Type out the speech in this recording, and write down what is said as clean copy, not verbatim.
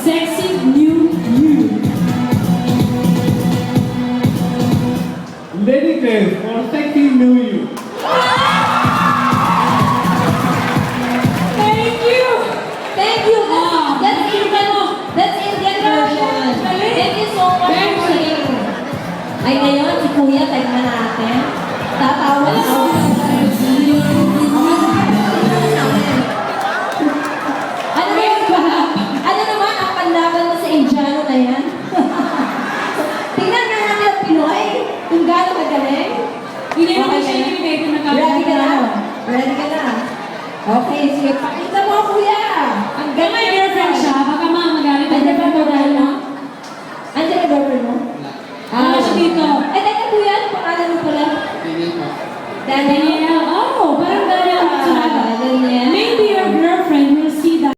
sexy new you. Lenny Grace for sexy new you. Thank you! Thank you. Ah, That's Indian. That's Indian version. Thank you so much Thank for you. sharing. Ay, ngayon, si Kuya, tignan natin. Tatawa na ako. Ano ba? Ano naman ang panlaban mo sa Indiano na yan? Tingnan nga natin ang Pinoy. Kung gaano kagaling. Hindi naman Okay siya na. intimidated na Ready ka na? kami. Ready ka na? Okay, sige. Pakita mo, Kuya. Ang Kung may girlfriend siya, baka magalit ang Andiyan ba girlfriend mo dahil mo? Andiyan ba girlfriend mo? Wala siya dito. Ay, teka, Kuya. Ano pangalan mo pala? Tingin mo. Daniel. Daniel, oh, parang